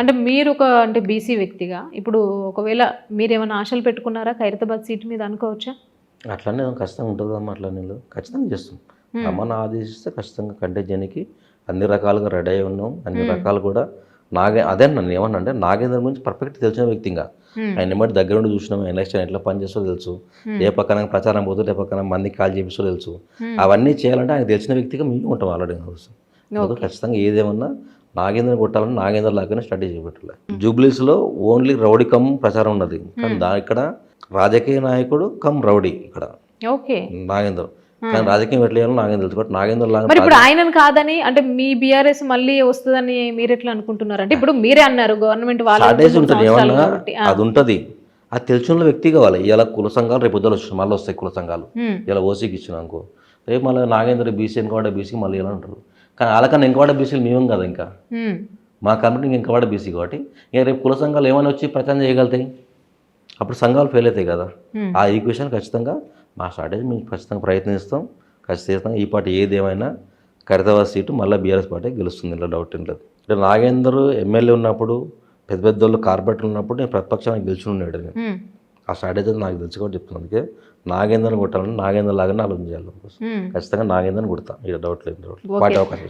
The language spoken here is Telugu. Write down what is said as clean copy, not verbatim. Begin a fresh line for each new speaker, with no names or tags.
అంటే మీరు అంటే బీసీ వ్యక్తిగా ఇప్పుడు ఒకవేళ మీరేమైనా ఆశలు పెట్టుకున్నారా ఖైరతాబాద్ సీట్ మీద అనుకోవచ్చా?
అట్లనే ఖచ్చితంగా ఉంటుందమ్మా, అట్లా నేను ఖచ్చితంగా చేస్తాం. అమ్మని ఆదేశిస్తే ఖచ్చితంగా కంటెంజన్కి అన్ని రకాలుగా రెడీ అయి ఉన్నాం. అన్ని రకాలు కూడా అదే నన్ను ఏమన్నా అంటే నాగేంద్ర గురించి పర్ఫెక్ట్ తెలిసిన వ్యక్తిగా ఆయన ఎమ్మటి దగ్గర ఉండి చూసినాం. ఎలక్షన్ ఎట్లా పనిచేస్తో తెలుసు, ఏ పక్కన ప్రచారం పోతూ ఏ పక్కన మందికి కాల్ చేపిస్తూ తెలుసు. అవన్నీ చేయాలంటే ఆయన తెలిసిన వ్యక్తిగా మేము ఉంటాం ఆల్రెడీ కోసం. ఖచ్చితంగా ఏదేమన్నా నాగేంద్ర కొట్టాలని నాగేంద్ర లాగానే స్టడీ చేపెట్టాలి. జూబ్లీస్లో ఓన్లీ రౌడీ కమ్ ప్రచారం ఉన్నది, కానీ ఇక్కడ రాజకీయ నాయకుడు కమ్ రౌడీ ఇక్కడ నాగేంద్ర. కానీ రాజకీయం ఎట్లా చేయాలో నాగేంద్ర తెలుసు. కాబట్టి నాగేంద్ర లాగా
ఇప్పుడు ఆయనను కాదని అంటే మీ బీఆర్ఎస్ మళ్ళీ వస్తుందని మీరు ఎట్లా అనుకుంటున్నారు? అంటే ఇప్పుడు మీరే అన్నారు గవర్నమెంట్
స్ట్రాటజీ ఉంటుంది, ఏమన్నా అది ఉంటుంది. అది తెలిసిన వ్యక్తి కావాలి. ఇలా కుల సంఘాలు రేపు పొద్దులు వస్తాయి, మళ్ళీ వస్తాయి కుల సంఘాలు. ఇలా ఓసీకి ఇచ్చిన అనుకో, రేపు మళ్ళీ నాగేంద్ర బీసీ ఇంకోవాడ బీసీ మళ్ళీ ఇలా ఉంటారు. కానీ వాళ్ళకన్నా ఇంకోవాడ బీసీలు మేమేం కదా, ఇంకా మా కమిటీ ఇంకోవాడ బీసీ కాబట్టి ఇక రేపు కుల సంఘాలు ఏమైనా వచ్చి ప్రచారం చేయగలుగుతాయి, అప్పుడు సంఘాలు ఫెయిల్ అవుతాయి కదా. ఆ ఈక్వేషన్ ఖచ్చితంగా మా స్ట్రాటజీ మేము ఖచ్చితంగా ప్రయత్నిస్తాం. ఖచ్చితంగా ఈ పార్టీ ఏదేమైనా ఖైరతాబాద్ సీటు మళ్ళీ బీఆర్ఎస్ పార్టీ గెలుస్తుంది, ఇలా డౌట్ ఏం లేదు. అంటే నాగేందర్ ఎమ్మెల్యే ఉన్నప్పుడు పెద్ద పెద్ద వాళ్ళు కార్పొరేటర్లు ఉన్నప్పుడు నేను ప్రతిపక్షానికి గెలిచి ఉన్నాడు. నేను ఆ స్ట్రాటజీ నాకు తెలుసు కూడా చెప్తున్నాను. అందుకే నాగేంద్రని కొట్టాలని నాగేంద్ర లాగానే ఆలోచన చేయాలి. ఖచ్చితంగా నాగేంద్రని కొడతా, ఇక్కడ డౌట్ లేదు. పార్టీ అవకాశం